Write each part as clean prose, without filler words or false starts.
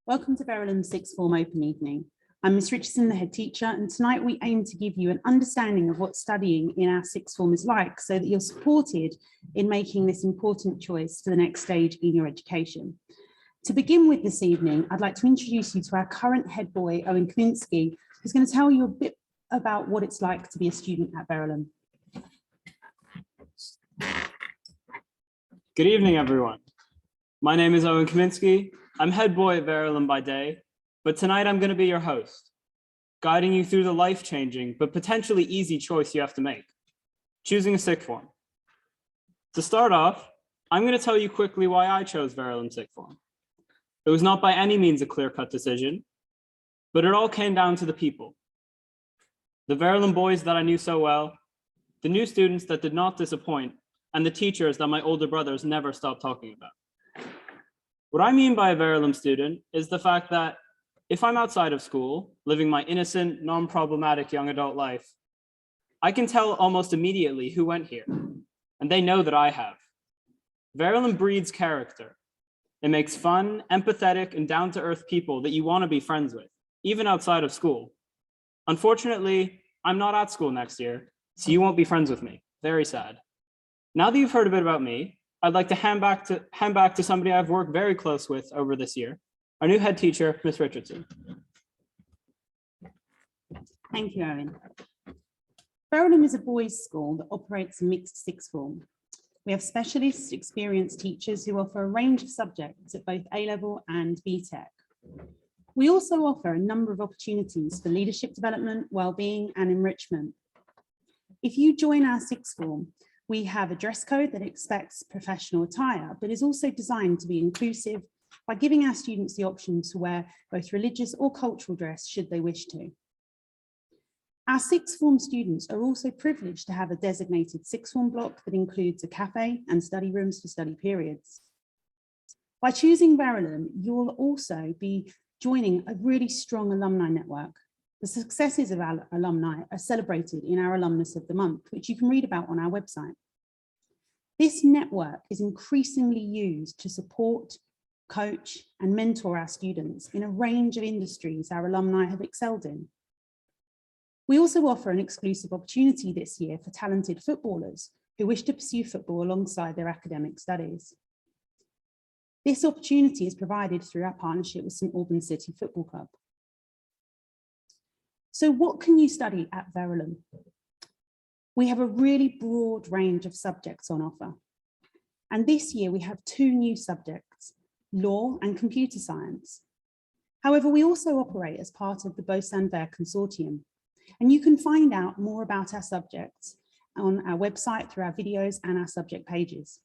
Welcome to Verulam Sixth Form Open Evening. I'm Miss Richardson, the head teacher, and tonight we aim to give you an understanding of what studying in our sixth form is like so that you're supported in making this important choice for the next stage in your education. To begin with this evening, I'd like to introduce you to our current head boy, Owen Kaminsky, who's going to tell you a bit about what it's like to be a student at Verulam. Good evening, everyone. My name is Owen Kaminsky. I'm head boy at Verulam by day, but tonight I'm going to be your host, guiding you through the life-changing but potentially easy choice you have to make, choosing a sixth form. To start off, I'm going to tell you quickly why I chose Verulam sixth form. It was not by any means a clear-cut decision, but it all came down to the people. The Verulam boys that I knew so well, the new students that did not disappoint, and the teachers that my older brothers never stopped talking about. What I mean by a Verulam student is the fact that if I'm outside of school, living my innocent, non-problematic young adult life, I can tell almost immediately who went here, and they know that I have. Verulam breeds character. It makes fun, empathetic, and down-to-earth people that you want to be friends with, even outside of school. Unfortunately, I'm not at school next year, so you won't be friends with me. Very sad. Now that you've heard a bit about me, I'd like to hand back to somebody I've worked very close with over this year, our new head teacher, Miss Richardson. Thank you, Owen. Verulam is a boys' school that operates a mixed sixth form. We have specialist, experienced teachers who offer a range of subjects at both A-level and BTEC. We also offer a number of opportunities for leadership development, well-being, and enrichment. If you join our sixth form, we have a dress code that expects professional attire, but is also designed to be inclusive by giving our students the option to wear both religious or cultural dress should they wish to. Our sixth form students are also privileged to have a designated sixth form block that includes a cafe and study rooms for study periods. By choosing Verulam, you'll also be joining a really strong alumni network. The successes of our alumni are celebrated in our Alumnus of the Month, which you can read about on our website. This network is increasingly used to support, coach, and mentor our students in a range of industries our alumni have excelled in. We also offer an exclusive opportunity this year for talented footballers who wish to pursue football alongside their academic studies. This opportunity is provided through our partnership with St Albans City Football Club. So what can you study at Verulam? We have a really broad range of subjects on offer. And this year we have two new subjects, law and computer science. However, we also operate as part of the Bosanver Consortium. And you can find out more about our subjects on our website through our videos and our subject pages.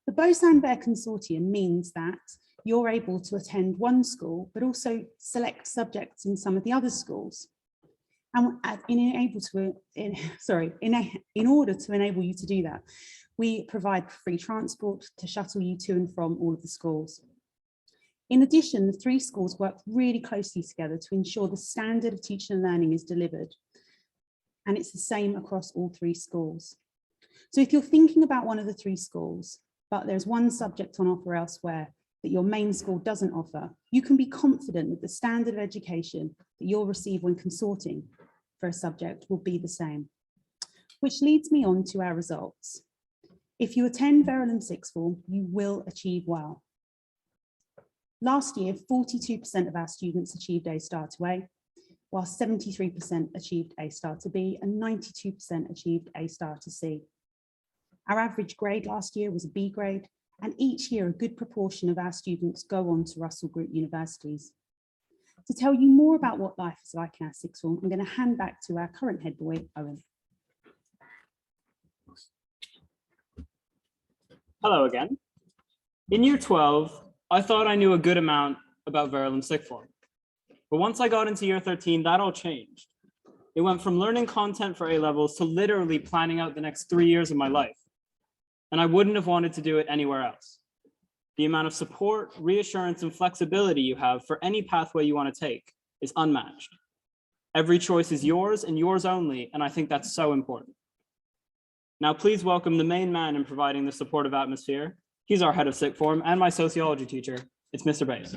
The Bosanver Consortium means that you're able to attend one school, but also select subjects in some of the other schools. And in order to enable you to do that, we provide free transport to shuttle you to and from all of the schools. In addition, the three schools work really closely together to ensure the standard of teaching and learning is delivered. And it's the same across all three schools. So if you're thinking about one of the three schools, but there's one subject on offer elsewhere that your main school doesn't offer, you can be confident that the standard of education that you'll receive when consorting for a subject will be the same. Which leads me on to our results. If you attend Verulam sixth form, you will achieve well. Last year, 42% of our students achieved A star to A, while 73% achieved A star to B and 92% achieved A star to C. Our average grade last year was a B grade, and each year a good proportion of our students go on to Russell Group universities. To tell you more about what life is like in our sixth form, I'm going to hand back to our current head boy, Owen. Hello again. In year 12, I thought I knew a good amount about Verulam sixth form. But once I got into year 13, that all changed. It went from learning content for A-levels to literally planning out the next 3 years of my life. And I wouldn't have wanted to do it anywhere else. The amount of support, reassurance, and flexibility you have for any pathway you want to take is unmatched. Every choice is yours and yours only, and I think that's so important. Now, please welcome the main man in providing the supportive atmosphere. He's our head of sixth form and my sociology teacher. It's Mr. Bays.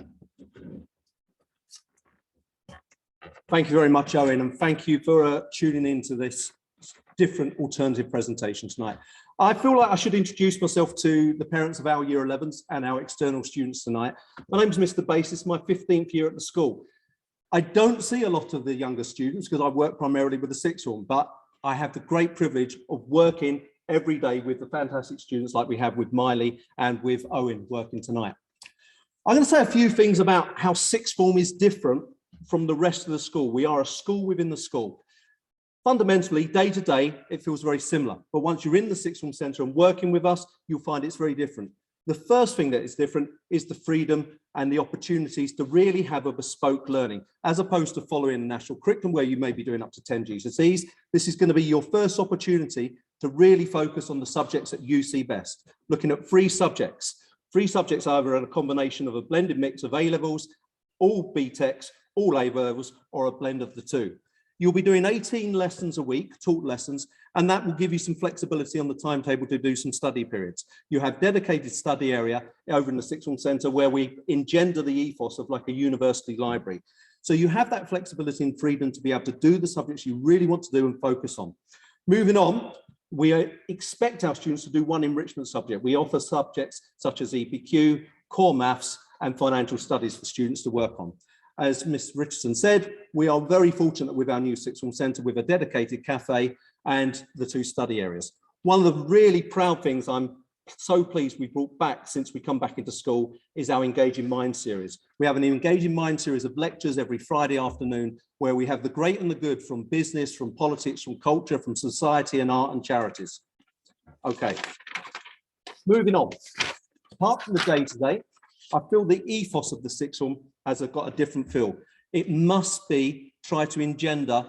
Thank you very much, Owen, and thank you for tuning into this different alternative presentation tonight. I feel like I should introduce myself to the parents of our Year 11s and our external students tonight. My name is Mr. Bass. It's my 15th year at the school. I don't see a lot of the younger students because I work primarily with the sixth form, but I have the great privilege of working every day with the fantastic students like we have with Miley and with Owen working tonight. I'm going to say a few things about how sixth form is different from the rest of the school. We are a school within the school. Fundamentally, day to day, it feels very similar. But once you're in the sixth form centre and working with us, you'll find it's very different. The first thing that is different is the freedom and the opportunities to really have a bespoke learning, as opposed to following the national curriculum where you may be doing up to 10 GCSEs. This is going to be your first opportunity to really focus on the subjects that you see best, looking at three subjects. Three subjects either a combination of a blended mix of A-levels, all BTECs, all A-levels, or a blend of the two. You'll be doing 18 lessons a week, taught lessons, and that will give you some flexibility on the timetable to do some study periods. You have dedicated study area over in the sixth form centre where we engender the ethos of like a university library. So you have that flexibility and freedom to be able to do the subjects you really want to do and focus on. Moving on, we expect our students to do one enrichment subject. We offer subjects such as EPQ, core maths, and financial studies for students to work on. As Ms. Richardson said, we are very fortunate with our new sixth form centre with a dedicated cafe and the two study areas. One of the really proud things I'm so pleased we brought back since we come back into school is our Engaging Mind series. We have an Engaging Mind series of lectures every Friday afternoon where we have the great and the good from business, from politics, from culture, from society and art and charities. Okay, moving on. Apart from the day-to-day, I feel the ethos of the sixth form has got a different feel. It must be try to engender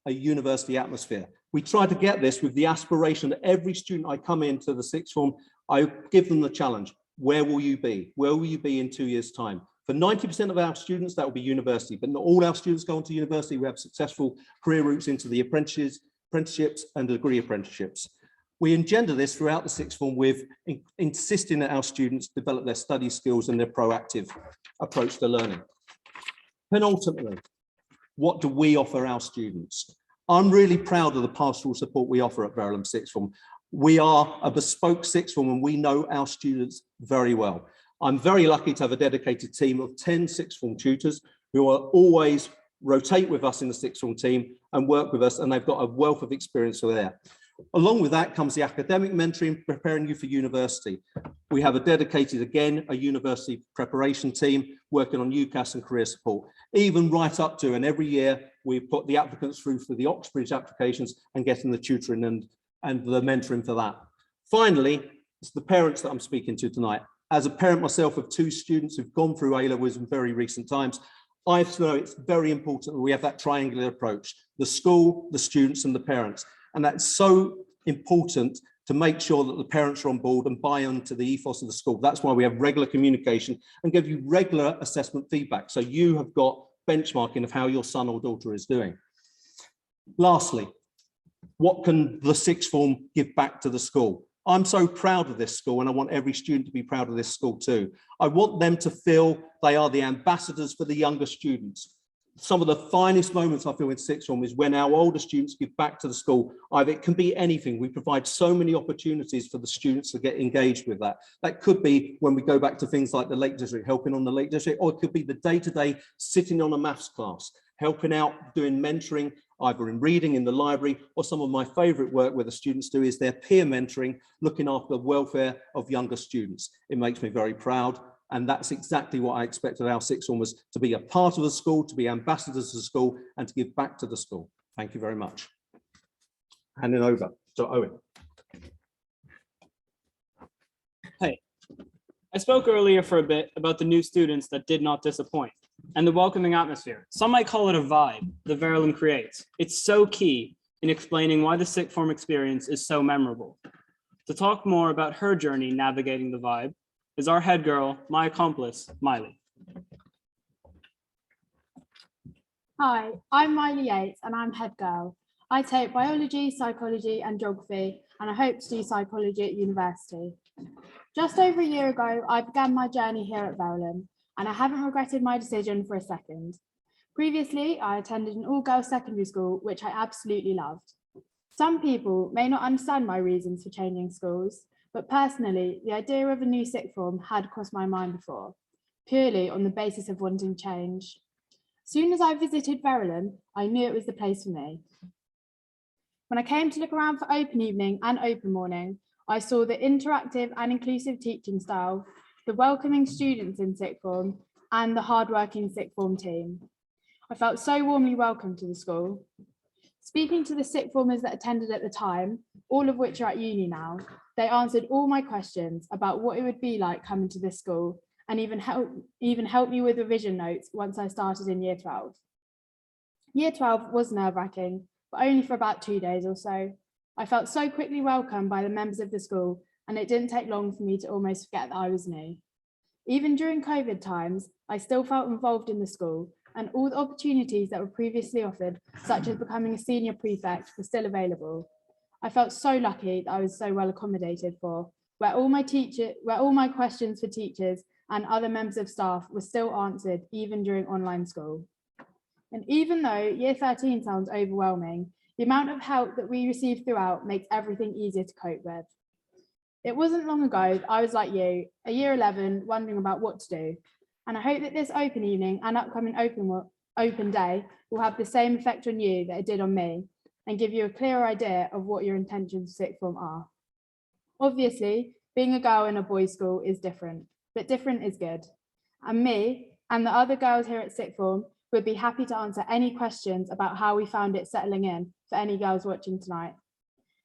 a university atmosphere. We try to get this with the aspiration that every student I come into the sixth form, I give them the challenge. Where will you be? Where will you be in 2 years' time? For 90% of our students, that will be university, but not all our students go on to university. We have successful career routes into the apprenticeships and degree apprenticeships. We engender this throughout the sixth form with insisting that our students develop their study skills and their proactive approach to learning. Penultimately, what do we offer our students? I'm really proud of the pastoral support we offer at Verulam Sixth Form. We are a bespoke sixth form and we know our students very well. I'm very lucky to have a dedicated team of 10 sixth form tutors who are always rotate with us in the sixth form team and work with us, and they've got a wealth of experience there. Along with that comes the academic mentoring, preparing you for university. We have a dedicated, again, a university preparation team working on UCAS and career support, even right up to, and every year we put the applicants through for the Oxbridge applications and getting the tutoring and the mentoring for that. Finally, it's the parents that I'm speaking to tonight. As a parent myself of two students who've gone through A-levels in very recent times, I know it's very important that we have that triangular approach, the school, the students and the parents. And that's so important to make sure that the parents are on board and buy into the ethos of the school. That's why we have regular communication and give you regular assessment feedback. So you have got benchmarking of how your son or daughter is doing. Lastly, what can the sixth form give back to the school? I'm so proud of this school and I want every student to be proud of this school too. I want them to feel they are the ambassadors for the younger students. Some of the finest moments I feel in sixth form is when our older students give back to the school. Either it can be anything. We provide so many opportunities for the students to get engaged with that. That could be when we go back to things like the Lake District, helping on the Lake District, or it could be the day-to-day sitting on a maths class, helping out, doing mentoring, either in reading in the library, or some of my favorite work where the students do is their peer mentoring, looking after the welfare of younger students. It makes me very proud. And that's exactly what I expected our sixth formers to be a part of the school, to be ambassadors of the school, and to give back to the school. Thank you very much. Handing over to Owen. Hey, I spoke earlier for a bit about the new students that did not disappoint and the welcoming atmosphere. Some might call it a vibe the Verulam creates. It's so key in explaining why the sixth form experience is so memorable. To talk more about her journey navigating the vibe is our head girl, my accomplice, Miley. Hi, I'm Miley Yates and I'm head girl. I take biology, psychology and geography, and I hope to do psychology at university. Just over a year ago, I began my journey here at Verulam, and I haven't regretted my decision for a second. Previously, I attended an all-girls secondary school, which I absolutely loved. Some people may not understand my reasons for changing schools, but personally, the idea of a new sixth form had crossed my mind before, purely on the basis of wanting change. Soon as I visited Verulam, I knew it was the place for me. When I came to look around for open evening and open morning, I saw the interactive and inclusive teaching style, the welcoming students in sixth form, and the hardworking sixth form team. I felt so warmly welcomed to the school. Speaking to the sixth formers that attended at the time, all of which are at uni now, they answered all my questions about what it would be like coming to this school, and even helped me with revision notes once I started in year 12. Year 12 was nerve-wracking, but only for about 2 days or so. I felt so quickly welcomed by the members of the school, and it didn't take long for me to almost forget that I was new. Even during COVID times, I still felt involved in the school, and all the opportunities that were previously offered, such as becoming a senior prefect, were still available. I felt so lucky that I was so well accommodated for, where all my questions for teachers and other members of staff were still answered, even during online school. And even though year 13 sounds overwhelming, the amount of help that we receive throughout makes everything easier to cope with. It wasn't long ago that I was like you, a year 11, wondering about what to do. And I hope that this open evening and upcoming open day will have the same effect on you that it did on me, and give you a clearer idea of what your intentions for sixth form are. Obviously, being a girl in a boys' school is different, but different is good. And me and the other girls here at sixth form would be happy to answer any questions about how we found it settling in for any girls watching tonight.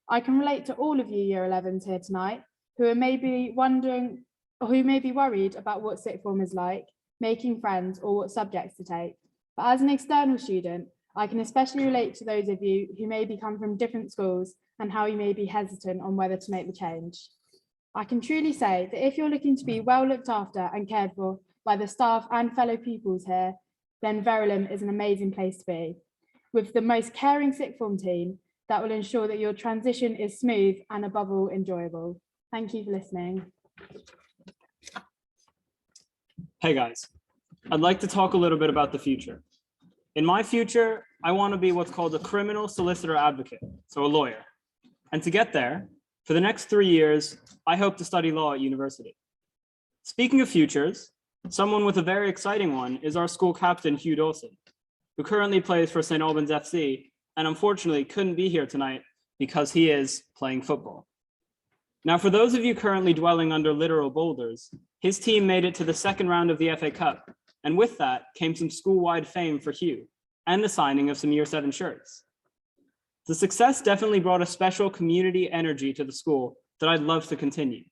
I can relate to all of you year 11s here tonight who may be wondering, or who may be worried about what sixth form is like, making friends, or what subjects to take. But as an external student, I can especially relate to those of you who maybe come from different schools and how you may be hesitant on whether to make the change. I can truly say that if you're looking to be well looked after and cared for by the staff and fellow pupils here, then Verulam is an amazing place to be, with the most caring sixth form team that will ensure that your transition is smooth and above all enjoyable. Thank you for listening. Hey guys, I'd like to talk a little bit about the future. In my future, I want to be what's called a criminal solicitor advocate, so a lawyer. And to get there, for the next 3 years, I hope to study law at university. Speaking of futures, someone with a very exciting one is our school captain, Hugh Dawson, who currently plays for St. Albans FC, and unfortunately couldn't be here tonight because he is playing football. Now, for those of you currently dwelling under literal boulders, his team made it to the second round of the FA Cup, and with that came some school-wide fame for Hugh and the signing of some Year 7 shirts. The success definitely brought a special community energy to the school that I'd love to continue.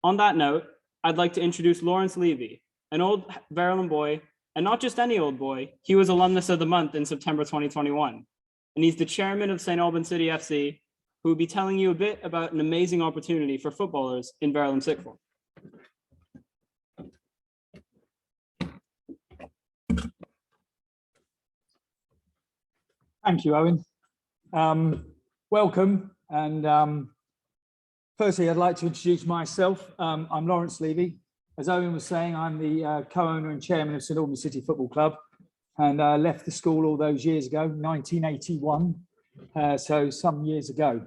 On that note, I'd like to introduce Lawrence Levy, an old Verulam boy, and not just any old boy. He was Alumnus of the Month in September 2021, and he's the chairman of St. Albans City FC, who will be telling you a bit about an amazing opportunity for footballers in Verulam Sixth Form. Thank you, Owen. Welcome. And firstly, I'd like to introduce myself. I'm Lawrence Levy. As Owen was saying, I'm the co-owner and chairman of St. Albans City Football Club, and I left the school all those years ago, 1981, so some years ago.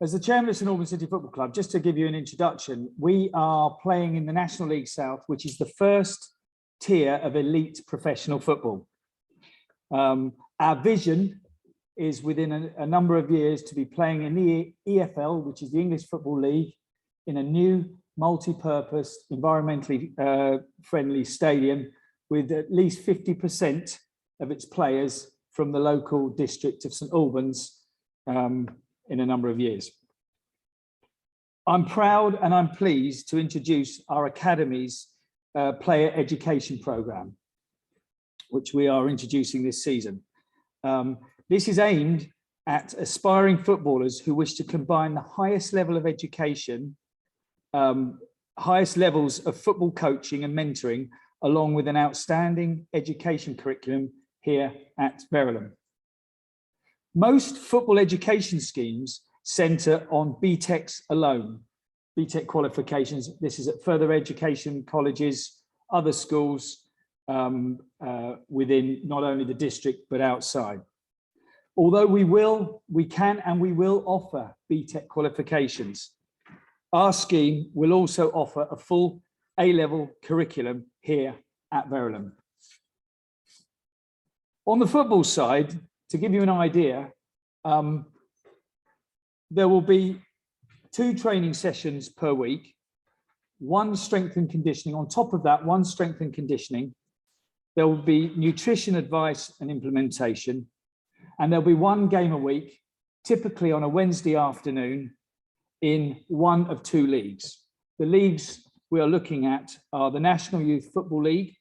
As the chairman of St. Albans City Football Club, just to give you an introduction, we are playing in the National League South, which is the first tier of elite professional football. Our vision is within a number of years to be playing in the EFL, which is the English Football League, in a new multi-purpose, environmentally friendly stadium with at least 50% of its players from the local district of St. Albans in a number of years. I'm proud and I'm pleased to introduce our Academy's player education program, which we are introducing this season. This is aimed at aspiring footballers who wish to combine the highest level of education, highest levels of football coaching and mentoring, along with an outstanding education curriculum here at Verulam. Most football education schemes centre on BTECs alone, BTEC qualifications. This is at further education colleges, other schools, within not only the district but outside. Although we can and we will offer BTEC qualifications, our scheme will also offer a full A-level curriculum here at Verulam. On the football side, to give you an idea, there will be 2 training sessions per week, 1 strength and conditioning. On top of that, 1 strength and conditioning. There will be nutrition advice and implementation, and there'll be 1 game a week, typically on a Wednesday afternoon in 1 of 2 leagues. The leagues we are looking at are the National Youth Football League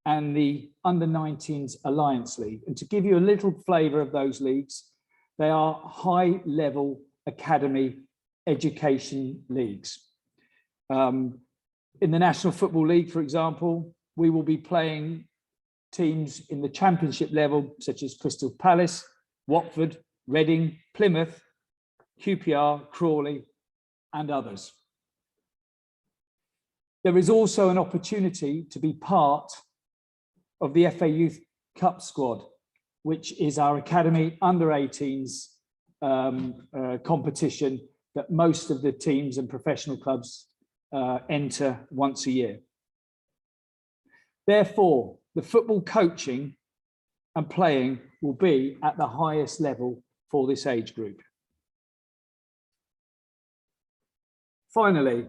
and the Under-19s Alliance League. And to give you a little flavour of those leagues, they are high-level academy education leagues. In the National Football League, for example, we will be playing teams in the championship level, such as Crystal Palace, Watford, Reading, Plymouth, QPR, Crawley, and others. There is also an opportunity to be part of the FA Youth Cup squad, which is our academy under-18s competition that most of the teams and professional clubs enter once a year. Therefore, the football coaching and playing will be at the highest level for this age group. Finally,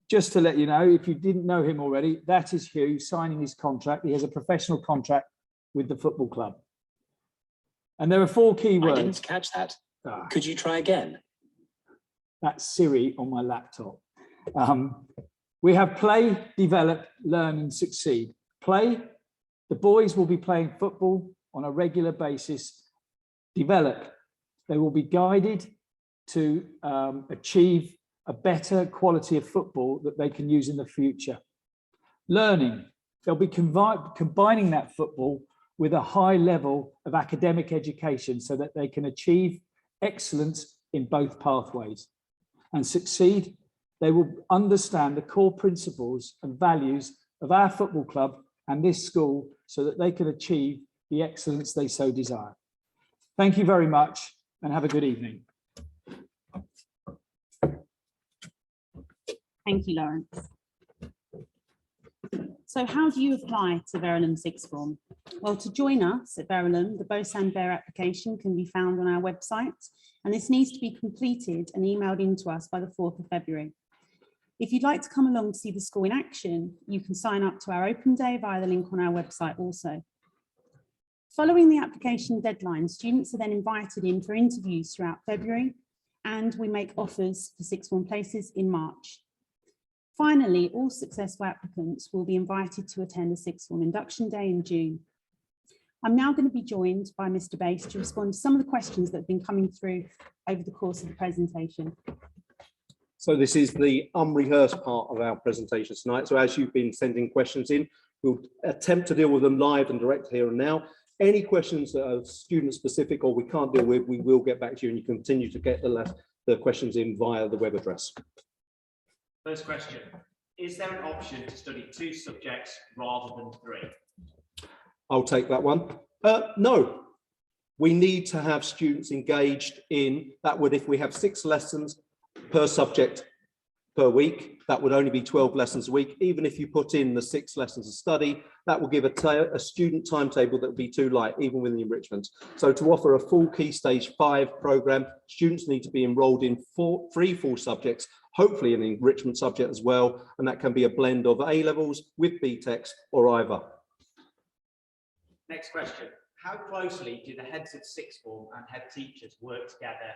just to let you know, if you didn't know him already, that is Hugh signing his contract. He has a professional contract with the football club. And there are 4 key words. I didn't catch that. Could you try again? That's Siri on my laptop. We have play, develop, learn and succeed. Play, the boys will be playing football on a regular basis. Develop, they will be guided to achieve a better quality of football that they can use in the future. Learning, they'll be combining that football with a high level of academic education so that they can achieve excellence in both pathways. And succeed, they will understand the core principles and values of our football club and this school so that they can achieve the excellence they so desire. Thank you very much and have a good evening. Thank you, Lawrence. So how do you apply to Verulam Sixth Form? Well, to join us at Verulam, the Bosan Bear application can be found on our website, and this needs to be completed and emailed in to us by the 4th of February. If you'd like to come along to see the school in action, you can sign up to our open day via the link on our website also. Following the application deadline, students are then invited in for interviews throughout February, and we make offers for sixth form places in March. Finally, all successful applicants will be invited to attend a sixth form induction day in June. I'm now going to be joined by Mr. Bass to respond to some of the questions that have been coming through over the course of the presentation. So this is the unrehearsed part of our presentation tonight. So as you've been sending questions in, we'll attempt to deal with them live and direct here and now. Any questions that are student specific or we can't deal with, we will get back to you, and you continue to get the questions in via the web address. First question, is there an option to study 2 subjects rather than 3? I'll take that one. No, we need to have students engaged in that. Would, if we have 6 lessons per subject per week, that would only be 12 lessons a week. Even if you put in the 6 lessons of study, that will give a student timetable that would be too light, even with the enrichment. So to offer a full Key Stage 5 program, students need to be enrolled in 3 full subjects, hopefully an enrichment subject as well, and that can be a blend of A-levels with BTECs or either. Next question, how closely do the heads of sixth form and head teachers work together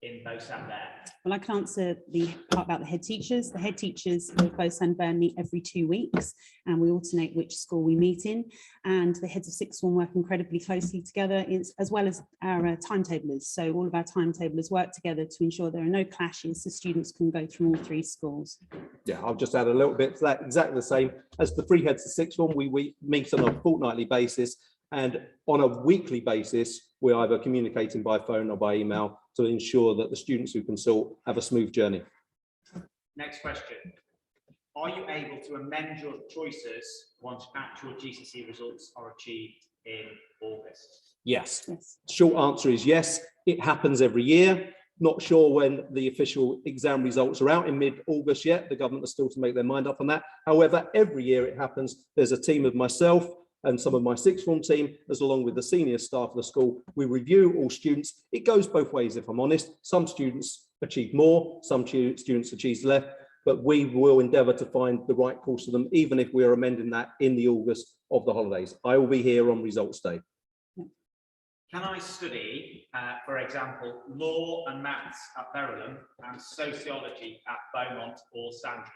in Bosan Bear? Well, I can answer the part about the head teachers. The head teachers of Bosan Bear meet every 2 weeks, and we alternate which school we meet in. And the heads of sixth form work incredibly closely together, as well as our timetablers. So all of our timetablers work together to ensure there are no clashes, so students can go through all 3 schools. Yeah, I'll just add a little bit to that. Exactly the same as the 3 heads of sixth form. We meet on a fortnightly basis, and on a weekly basis, we're either communicating by phone or by email to ensure that the students who consult have a smooth journey. Next question, are you able to amend your choices once actual GCSE results are achieved in August? Yes. Yes. Short answer is yes. It happens every year. Not sure when the official exam results are out in mid-August yet. The government is still to make their mind up on that. However, every year it happens. There's a team of myself and some of my sixth form team, as along with the senior staff of the school. We review all students. It goes both ways, if I'm honest. Some students achieve more, some students achieve less, but we will endeavour to find the right course for them, even if we are amending that in the August of the holidays. I will be here on results day. Can I study, for example, law and maths at Verulam and sociology at Beaumont or Sandringham?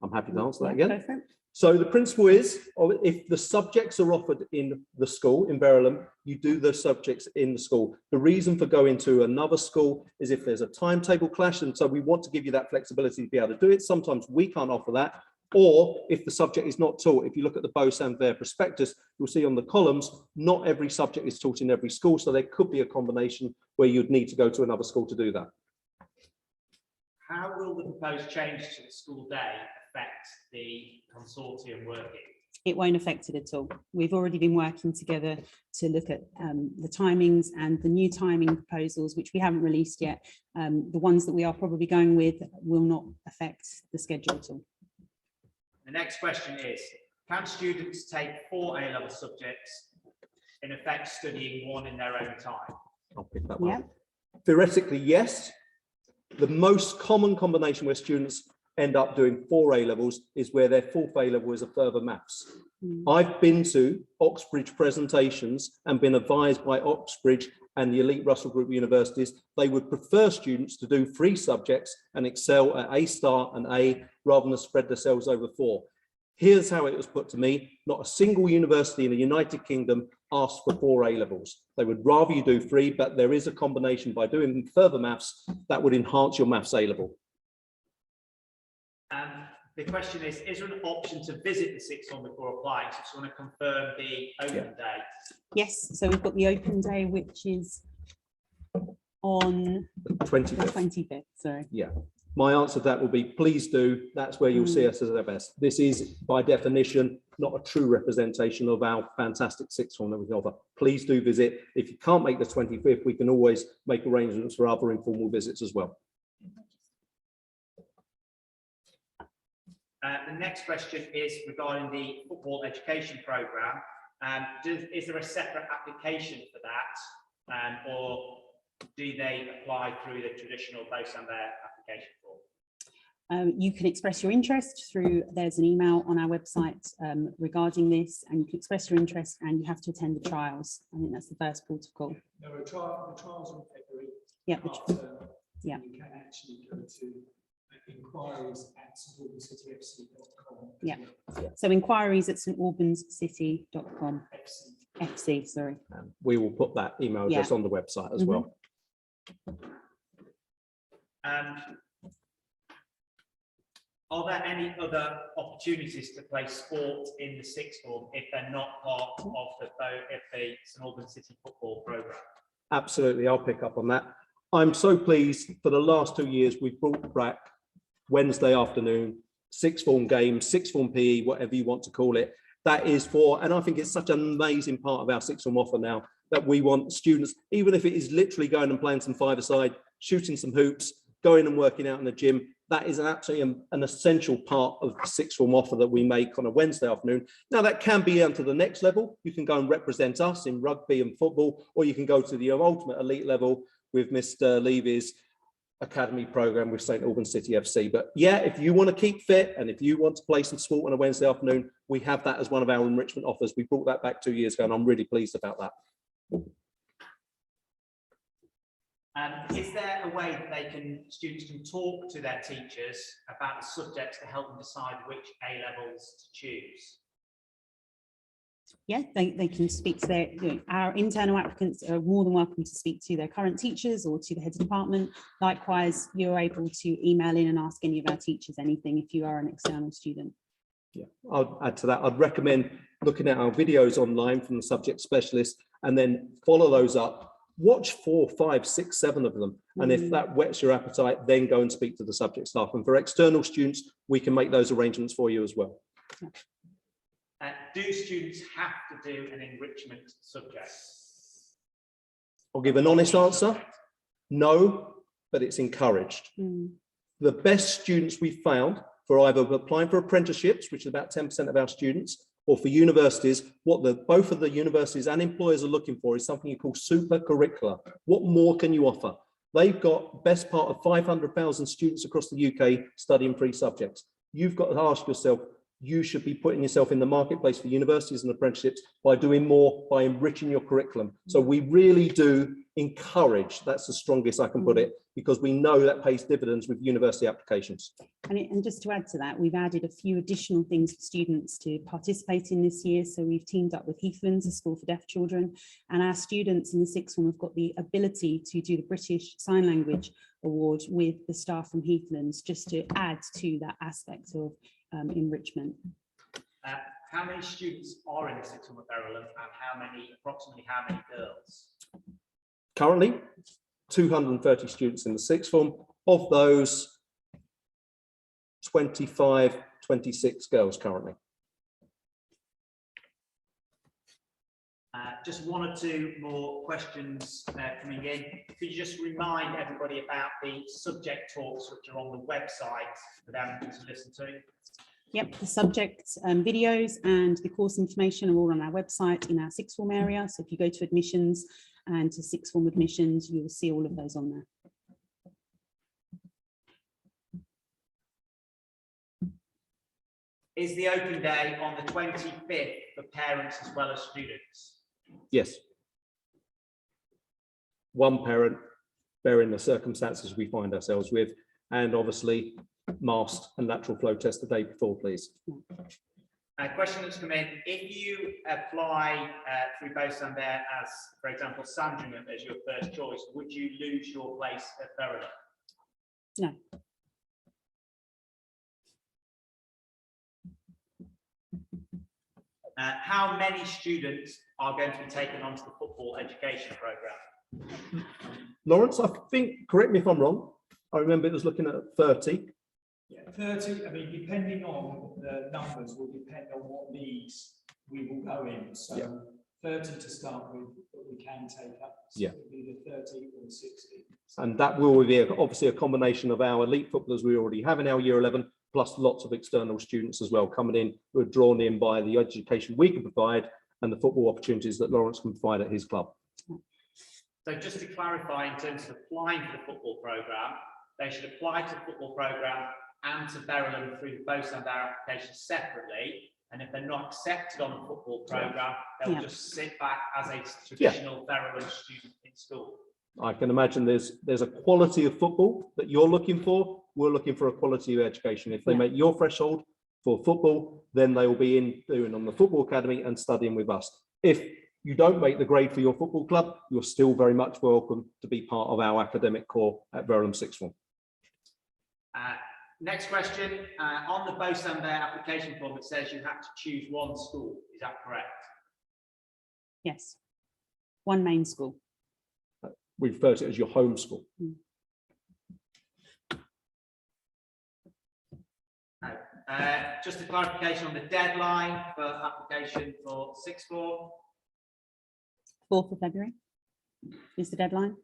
I'm happy to answer that Yeah, again. go for it. So the principle is, if the subjects are offered in the school in Verulam, you do the subjects in the school. The reason for going to another school is if there's a timetable clash, and so we want to give you that flexibility to be able to do it. Sometimes we can't offer that, or if the subject is not taught. If you look at the Beau Sanvert prospectus, you'll see on the columns, not every subject is taught in every school, so there could be a combination where you'd need to go to another school to do that. How will the proposed change to the school day affect the consortium working? It won't affect it at all. We've already been working together to look at the timings and the new timing proposals, which we haven't released yet. The ones that we are probably going with will not affect the schedule at all. The next question is, can students take 4 A-level subjects, in effect studying one in their own time? I'll pick that one Yeah. up. Theoretically, yes. The most common combination where students end up doing 4 A-levels is where their 4th A-level is a further maths. I've been to Oxbridge presentations and been advised by Oxbridge and the elite Russell Group universities, they would prefer students to do 3 subjects and excel at A star and A rather than spread themselves over 4. Here's how it was put to me. Not a single university in the United Kingdom asked for 4 A-levels. They would rather you do 3, but there is a combination by doing further maths that would enhance your maths A-level. The question is there an option to visit the sixth form before applying? So I just want to confirm the open date. Yes, so we've got the open day, which is on the 25th. 25th, sorry. Yeah. My answer to that will be, please do. That's where you'll see us at our best. This is, by definition, not a true representation of our fantastic sixth form that we offer. Please do visit. If you can't make the 25th, we can always make arrangements for other informal visits as well. The next question is regarding the football education programme. Is there a separate application for that, or do they apply through the traditional Beau Sanvert application form? You can express your interest through, there's an email on our website regarding this, and you can express your interest and you have to attend the trials. I think that's the first port of call. No, the trials in February. Yeah, You can actually go to inquiries at stalburnCityFC.com. Yeah. So inquiries at stalburnCity.com. FC, sorry. We will put that email address on the website as well. Are there any other opportunities to play sport in the sixth form if they're not part of the St Albans City football programme? Absolutely, I'll pick up on that. I'm so pleased for the last 2 years we've brought back Wednesday afternoon, sixth form games, sixth form PE, whatever you want to call it. That is for, and I think it's such an amazing part of our sixth form offer now, that we want students, even if it is literally going and playing some five-a-side, shooting some hoops, going and working out in the gym, that is absolutely an essential part of the sixth form offer that we make on a Wednesday afternoon. Now that can be down to the next level. You can go and represent us in rugby and football, or you can go to the ultimate elite level with Mr. Levy's academy program with St Albans City FC. But yeah, if you want to keep fit and if you want to play some sport on a Wednesday afternoon, we have that as one of our enrichment offers. We brought that back 2 years ago and I'm really pleased about that. Is there a way that students can talk to their teachers about the subjects to help them decide which A-levels to choose? Yeah, they can speak to their, our internal applicants are more than welcome to speak to their current teachers or to the head of department. Likewise, you're able to email in and ask any of our teachers anything if you are an external student. Yeah, I'll add to that. I'd recommend looking at our videos online from the subject specialist and then follow those up watch 4, 5, 6, 7 of them. And if that whets your appetite, then go and speak to the subject staff. And for external students, we can make those arrangements for you as well. Do students have to do an enrichment subject? I'll give an honest answer. No, but it's encouraged. The best students we found for either applying for apprenticeships, which is about 10% of our students, or for universities, what both of the universities and employers are looking for is something you call super curricular. What more can you offer? They've got best part of 500,000 students across the UK studying 3 subjects. You've got to ask yourself, you should be putting yourself in the marketplace for universities and apprenticeships by doing more, by enriching your curriculum. So we really do encourage, that's the strongest I can put it, because we know that pays dividends with university applications. And just to add to that, we've added a few additional things for students to participate in this year. So we've teamed up with Heathlands, a school for deaf children, and our students in the 6th form have got the ability to do the British Sign Language Award with the staff from Heathlands, just to add to that aspect of enrichment. How many students are in the 6th form of Verulam, and approximately how many girls? Currently, 230 students in the 6th form. Of those, 25, 26 girls currently. Just 1 or 2 more questions coming in. Could you just remind everybody about the subject talks which are on the website for them to listen to? Yep, the subject videos and the course information are all on our website in our 6th form area. So if you go to admissions and to 6th form admissions, you'll see all of those on there. Is the open day on the 25th for parents as well as students? Yes. One parent, bearing the circumstances we find ourselves with, and obviously masked and lateral flow test the day before, please. A question that's come in: if you apply through Bosanquet as, for example, Sandringham as your first choice, would you lose your place at Verulam? No. How many students are going to be taken onto the football education programme? Lawrence, I think, correct me if I'm wrong, I remember it was looking at 30. Yeah, 30, I mean, depending on the numbers will depend on what leagues we will go in. So Yeah. 30 to start with, but we can take up. So Yeah. it'll be the 30 or the 60. And that will be obviously a combination of our elite footballers we already have in our year 11, plus lots of external students as well coming in who are drawn in by the education we can provide and the football opportunities that Lawrence can provide at his club. So just to clarify, in terms of applying for the football programme, they should apply to the football programme and to Verulam through the Bosanquet application separately. And if they're not accepted on the football programme, they'll just sit back as a traditional Verulam student in school. I can imagine there's a quality of football that you're looking for. We're looking for a quality of education. If they make your threshold for football, then they will be in doing on the football academy and studying with us. If you don't make the grade for your football club, you're still very much welcome to be part of our academic core at Verulam 6th form. Next question, on the Bosanquet application form, it says you have to choose one school. Is that correct? Yes. One main school. We refer to it as your home school. Just a clarification on the deadline for application for 6th form. 4th of February is the deadline.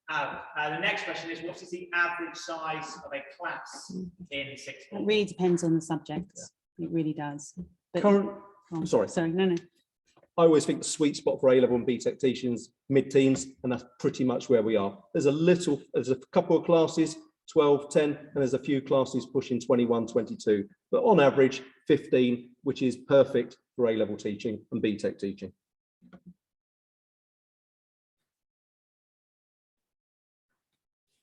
The next question is, what is the average size of a class in 6th It form? really depends on the subject. It really does. But, Sorry. Sorry, no. I always think the sweet spot for A-level and BTEC teaching is mid-teens, and that's pretty much where we are. There's a couple of classes, 12, 10, and there's a few classes pushing 21, 22, but on average 15, which is perfect for A-level teaching and BTEC teaching.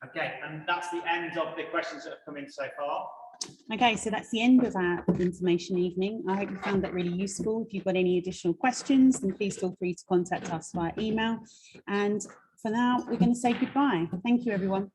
Okay, and that's the end of the questions that have come in so far. Okay, so that's the end of our information evening. I hope you found that really useful. If you've got any additional questions, then please feel free to contact us via email. And for now, we're going to say goodbye. Thank you, everyone.